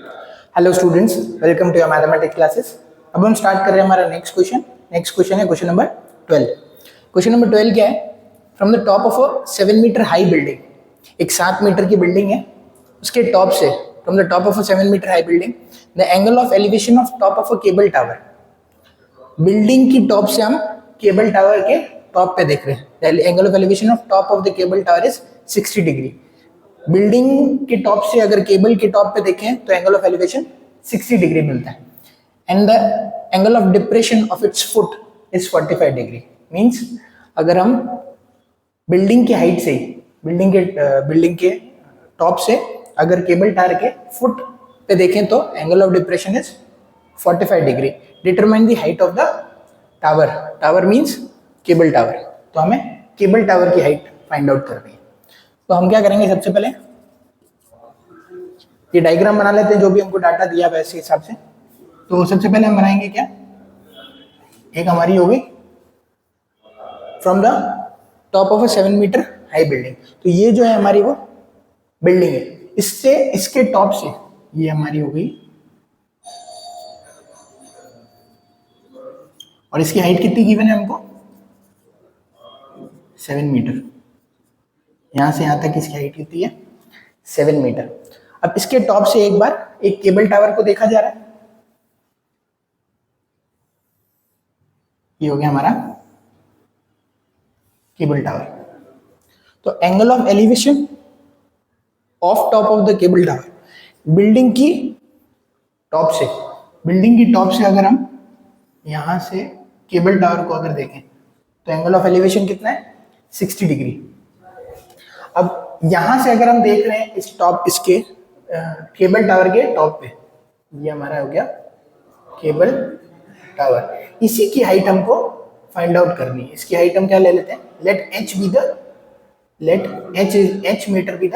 Hello students, welcome to your mathematics classes. अब हम start कर रहे हैं हमारा नेक्स्ट क्वेश्चन है क्वेश्चन नंबर 12। क्वेश्चन नंबर 12 क्या है? From the top of a 7 metre high building, एक 7 मीटर की बिल्डिंग है, उसके टॉप से, from the top of a 7 metre high building, the angle of elevation of top of a cable tower. Building की top से हम cable tower के top पे देख रहे हैं। Angle of elevation of top of the cable tower is 60 degree. Building के top से अगर केबल के टॉप पे देखें तो एंगल ऑफ एलिवेशन 60 डिग्री मिलता है, and the angle of depression of its foot is 45 degree. Means अगर हम बिल्डिंग की हाइट से, बिल्डिंग के टॉप से अगर केबल टावर के फुट पे देखें तो angle of depression is 45 degree. Determine the height of the tower. Tower means cable tower, तो हमें केबल टावर की हाइट फाइंड आउट करनी है। तो हम क्या करेंगे, सबसे पहले ये डायग्राम बना लेते हैं जो भी हमको डाटा दिया है वैसे हिसाब से। तो सबसे पहले हम बनाएंगे क्या, एक हमारी होगी from the top of a 7 metre high building. तो ये जो है हमारी वो बिल्डिंग है, इससे इसके टॉप से ये हमारी हो गई, और इसकी हाइट कितनी गिवन है हमको, 7 मीटर। यहां से यहां तक इसकी हाइट कितनी है, 7 मीटर। अब इसके टॉप से एक बार एक केबल टावर को देखा जा रहा है। ये हो गया हमारा केबल टावर। तो angle of elevation of top of the cable tower, building की टॉप से, अगर हम यहां से केबल टावर को अगर देखें तो एंगल ऑफ एलिवेशन कितना है, 60 डिग्री। अब यहां से अगर हम देख रहे हैं इस टॉप, इसके केबल टावर के टॉप पे, ये हमारा हो गया केबल टावर। इसी की हाइट हमको फाइंड आउट करनी है। इसकी हाइट हम क्या ले लेते हैं, let H metre be the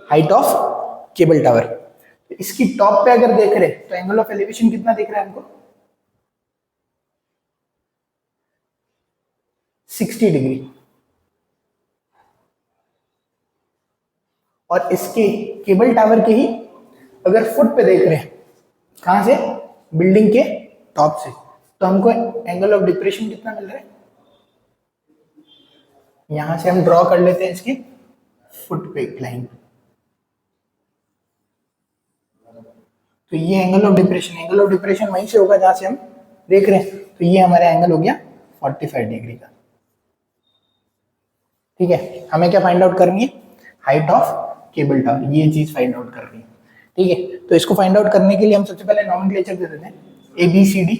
height of cable tower. इसकी टॉप पे अगर देख रहे हैं तो एंगल ऑफ एलिवेशन कितना दिख रहा है हमको, 60 डिग्री। और इसके केबल टावर के ही अगर फुट पे देख रहे हैं, कहां से, बिल्डिंग के टॉप से, तो हमको एंगल ऑफ डिप्रेशन कितना मिल रहा है, यहां से हम ड्रॉ कर लेते हैं इसकी फुट पे एक लाइन। तो ये एंगल ऑफ डिप्रेशन वहीं से होगा जहां से हम देख रहे हैं। तो ये हमारा एंगल हो गया 45 डिग्री का। ठीक है, हमें क्या फाइंड आउट करनी है, हाइट ऑफ केबल टावर, ये चीज फाइंड आउट करनी है। ठीक है, तो इसको फाइंड आउट करने के लिए हम सबसे पहले नॉमेनक्लेचर दे देते हैं, A B C D.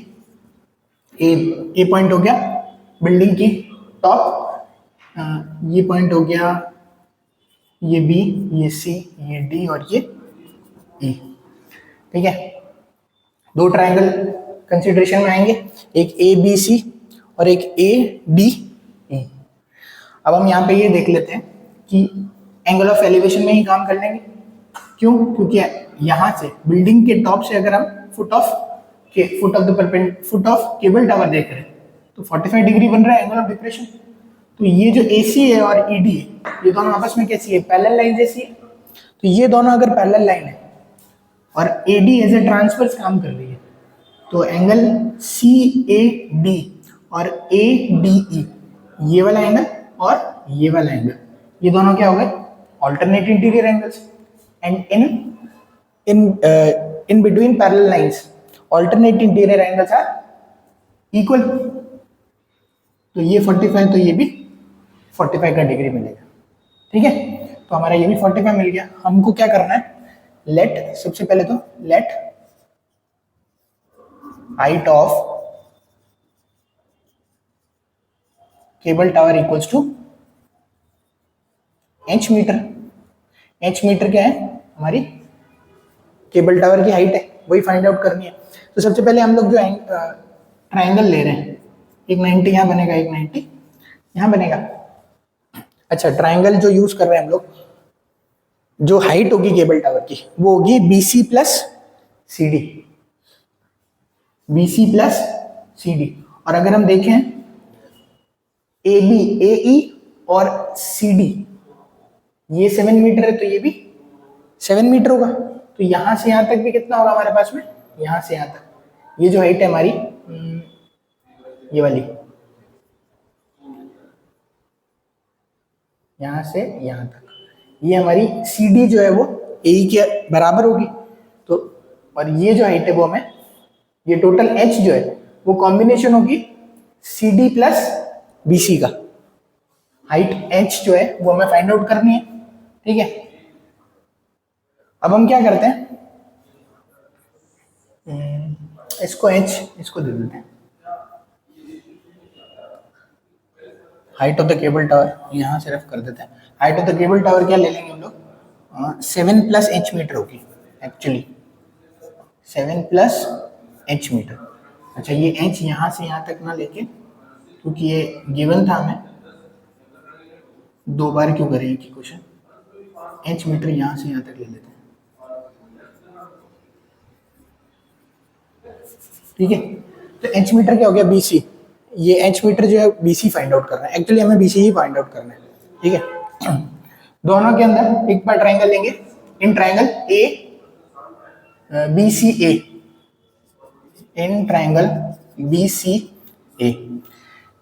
A point हो गया बिल्डिंग की टॉप, ये पॉइंट हो गया, ये बी, ये सी, ये डी और ये ई। ठीक है, दो ट्रायंगल कंसिडरेशन में आएंगे, एक ए बी सी और एक ए डी ई। अब हम यहाँ पे ये देख लेते हैं कि एंगल ऑफ एलिवेशन में ही काम कर लेंगे। क्यों? क्योंकि यहाँ से बिल्डिंग के टॉप से अगर हम फुट ऑफ केबल टावर देख रहे हैं तो 45 डिग्री बन रहा है एंगल ऑफ डिप्रेशन। तो ये जो AC है और ED है, ये दोनों आपस में कैसी है, पैरेलल लाइन जैसी है। तो ये दोनों अगर पैरेलल लाइन है और AD एज ए ट्रांसवर्स काम कर रही है, तो एंगल CAD और ADE, ये वाला एंगल और ये वाला एंगल, ये दोनों क्या हो गए, alternate interior angles, and in between parallel lines alternate interior angles are equal। तो ये 45 तो ये भी 45 का डिग्री मिलेगा। ठीक है, तो हमारा ये भी 45 मिल गया। हमको क्या करना है, लेट, सबसे पहले तो let height of cable tower equals to H metre क्या है, हमारी केबल टावर की हाइट है, वही फाइंड आउट करनी है। तो सबसे पहले हम लोग जो ट्रायंगल ले रहे हैं, एक 90 यहाँ बनेगा, एक 90 यहाँ बनेगा। अच्छा, ट्रायंगल जो यूज कर रहे हैं हम लोग, जो हाइट होगी केबल टावर की वो होगी BC प्लस CD। और अगर हम देखें AB, AE और CD, ये 7 मीटर है तो ये भी 7 मीटर होगा, तो यहाँ से यहाँ तक भी कितना होगा हमारे पास में, यहाँ से यहाँ तक ये जो हाइट है हमारी, ये वाली, यहाँ से यहाँ तक, ये हमारी सी डी जो है वो ए के बराबर होगी। तो और ये जो हाइट है वो हमें, ये टोटल एच जो है वो कॉम्बिनेशन होगी C D plus B C का। हाइट एच जो है वो हमें फाइंड आउट करनी है, ठीक है। अब हम क्या करते हैं, इसको एच इसको दे देते हैं, height of the cable tower यहाँ से रफ कर देते हैं। Height of the cable tower क्या ले लेंगे हम लोग, 7 प्लस एच मीटर होगी एक्चुअली, 7 प्लस एच मीटर। अच्छा ये एच यहाँ से यहाँ तक ना लेके, क्योंकि ये गिवन था हमें, 2 बार क्यों करें कि क्वेश्चन, एच मीटर यहाँ से यहाँ तक ले लेते हैं, ठीक है। तो एच मीटर क्या हो गया, बी सी, ये एच मीटर जो है बी सी फाइंड आउट करना है, एक्चुअली हमें बी सी ही फाइंड आउट करना है, ठीक है। दोनों के अंदर एक बार ट्राइंगल लेंगे, in triangle A B C A, in triangle B C A,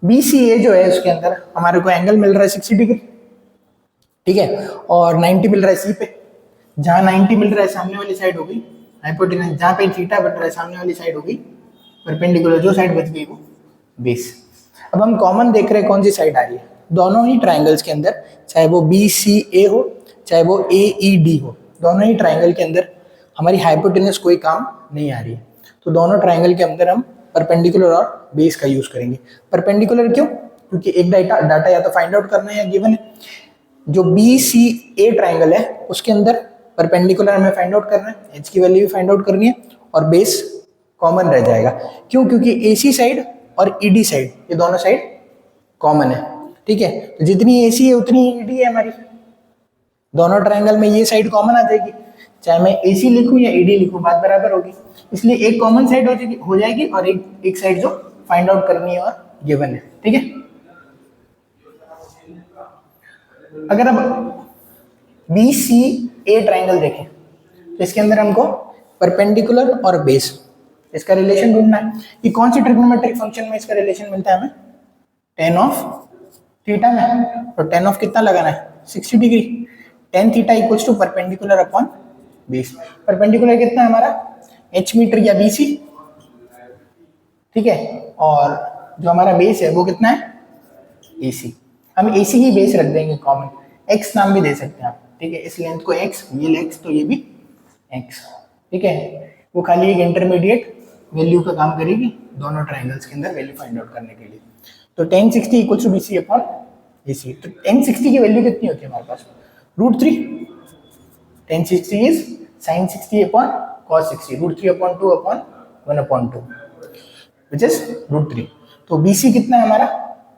B C A जो है उसके अंदर हमारे को एंगल मिल रहा है 60 डिग्री, ठीक है, और 90 मिल रहा है सी पे। जहां 90 मिल रहा है सामने वाली साइड हो गई हाइपोटेनस, जहां पे थीटा बन रहा है सामने वाली साइड हो गई परपेंडिकुलर, जो साइड बच गई वो बेस। अब हम कॉमन देख रहे हैं कौन सी साइड आ रही है, दोनों ही ट्राइंगल्स के अंदर, चाहे वो बी सी ए हो चाहे वो ए ई डी हो, दोनों ही ट्राइंगल के अंदर हमारी हाइपोटेनस कोई काम नहीं आ रही है। तो दोनों ट्राइंगल के अंदर हम परपेंडिकुलर और बेस का यूज करेंगे। परपेंडिकुलर क्यों, क्योंकि एक डाटा या तो फाइंड आउट करना है या गिवन है। जो बी सी ए ट्राइंगल है उसके अंदर परपेंडिकुलर हमें फाइंड आउट करना है, एच की वैल्यू भी फाइंड आउट करनी है, और बेस कॉमन रह जाएगा। क्यों, क्योंकि ए सी साइड और ई डी साइड ये दोनों साइड कॉमन है, ठीक है। तो जितनी ए सी है उतनी ई डी है हमारी, दोनों ट्राइंगल में ये साइड कॉमन आ जाएगी, चाहे मैं ए सी लिखूं या ई डी लिखूं बात बराबर होगी। इसलिए एक कॉमन साइड हो जाएगी और एक साइड जो फाइंड आउट करनी है और गिवन है, ठीक है। अगर अब बी सी ए ट्राइंगल देखें तो इसके अंदर हमको परपेंडिकुलर और बेस इसका रिलेशन ढूंढना है कि कौन सी ट्रिग्नोमेट्रिक फंक्शन में इसका रिलेशन मिलता है हमें, टेन ऑफ थीटा में। तो टेन ऑफ कितना लगाना है, 60 degree, tan theta equals to perpendicular upon base. Perpendicular कितना है हमारा, एच मीटर या बी सी, ठीक है, और जो हमारा बेस है वो कितना है, ए सी। हम ए सी ही बेस रख देंगे कॉमन, एक्स नाम भी दे सकते हैं आप, ठीक है। इस लेंथ को एक्स, ये एक्स तो ये भी एक्स, ठीक है। वो खाली एक इंटरमीडिएट वैल्यू का काम करेगी दोनों ट्राइंगल्स के अंदर वैल्यू फाइंड आउट करने के लिए। तो tan 60 equals to B C upon A C. तो tan 60 की वैल्यू कितनी होती है हमारे पास, √3। tan 60 is sin 60 upon cos 60, √3 upon 2 upon 1 upon 2 which is √3। तो बी सी कितना है हमारा,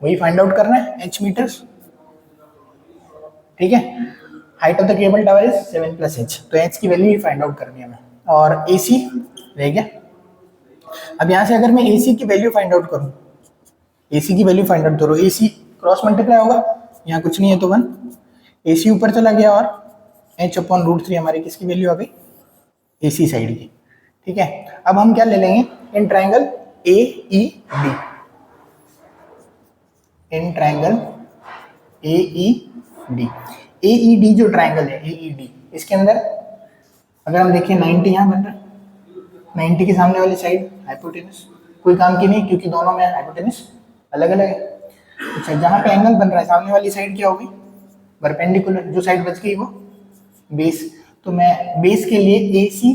वही फाइंड आउट करना है, एच मीटर्स, ठीक है। Height of the cable tower is 7 plus H, तो एच की वैल्यू ही फाइंड आउट करनी है हमें, और ए सी रह गया। अब यहाँ से अगर मैं ए सी की वैल्यू फाइंड आउट करूँ, ए सी की वैल्यू फाइंड आउट करो, ए सी क्रॉस मल्टीप्लाई होगा, यहाँ कुछ नहीं है तो 1, ए सी ऊपर चला गया और एच अपॉन √3 हमारी किसकी वैल्यू आ गई, ए सी साइड की, ठीक है। अब हम क्या ले लेंगे, in triangle A E D, in triangle A E D, A E D जो ट्राइंगल है ए ई डी, इसके अंदर अगर हम देखें 90 यहाँ बन रहा है, 90 के सामने वाली साइड हाइपोटेनस कोई काम की नहीं, क्योंकि दोनों में हाइपोटेनस अलग अलग है। अच्छा, जहाँ पे एंगल बन रहा है सामने वाली साइड क्या होगी, परपेंडिकुलर, जो साइड बच गई वो बेस। तो मैं बेस के लिए ए सी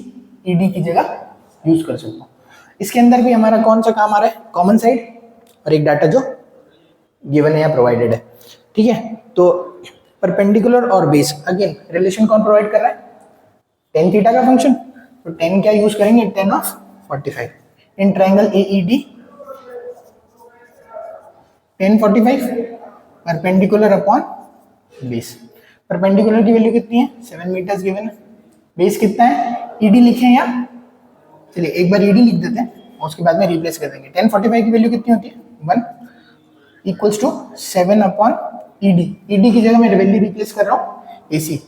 ई डी की जगह यूज कर सकता हूँ। इसके अंदर भी हमारा कौन सा काम आ रहा है, कॉमन साइड और एक डाटा जो गिवन है या प्रोवाइडेड है, ठीक है। तो परपेंडिकुलर और बेस, अगेन रिलेशन कौन प्रोवाइड कर रहा है, टेन थीटा का फंक्शन, तो टेन क्या यूज करेंगे, ten of 45 in triangle A E D, ten 45 perpendicular upon base. Perpendicular की वैल्यू कितनी है, 7 मीटर्स गिवन है, बेस कितना है, ईडी लिखें या, चलिए एक बार ईडी लिख देते हैं और उसके बाद में रिप्लेस कर देंगे। 1045 की वैल्यू कितनी होती है, 1 equals to 7 upon ED, ED की जगह मैं वैल्यू रिप्लेस कर रहा हूँ AC,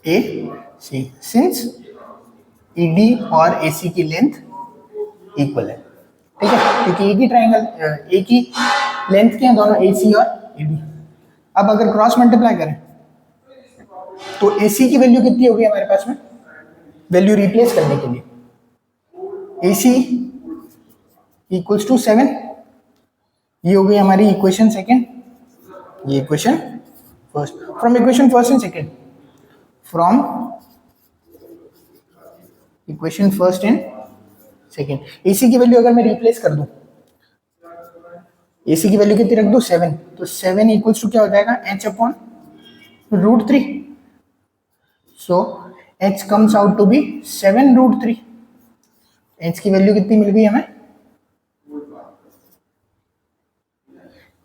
A C, since E D और ए सी की लेंथ इक्वल है, ठीक है, क्योंकि एक ही ट्राइंगल एक ही लेंथ के हैं दोनों, ए सी और ई डी। अब अगर क्रॉस मल्टीप्लाई करें तो ए सी की वैल्यू कितनी होगी हमारे पास में, वैल्यू रिप्लेस करने के लिए ए सी इक्वल्स टू 7, ये हो गई हमारी इक्वेशन सेकेंड, ये equation first. From equation first and second, from equation first and second, AC की वैल्यू अगर मैं रिप्लेस कर दूं, एसी की वैल्यू कितनी रख दूं 7, तो 7 इक्वल्स टू क्या हो जाएगा h upon √3, so h comes out to be 7√3। h की वैल्यू कितनी मिल गई हमें,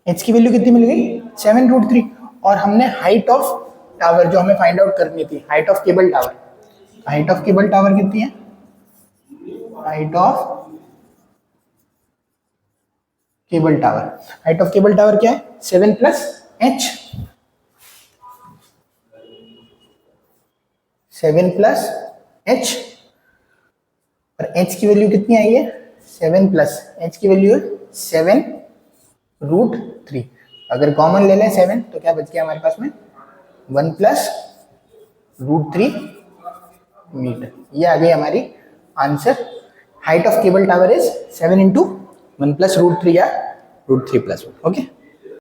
h की वैल्यू कितनी मिल गई 7√3, और हमने हाइट ऑफ टावर जो हमें फाइंड आउट करनी थी, height of cable tower, height of cable tower कितनी है, height of cable tower, height of cable tower क्या है 7 प्लस h, 7 प्लस h, और h की वैल्यू कितनी आई है 7 प्लस h की वैल्यू है 7√3। अगर कॉमन ले लें 7 तो क्या बच गया हमारे पास में 1 प्लस √3 मीटर, ये आ गई हमारी answer. Height of cable tower is 7 into 1 plus √3 या √3 plus 1, ओके।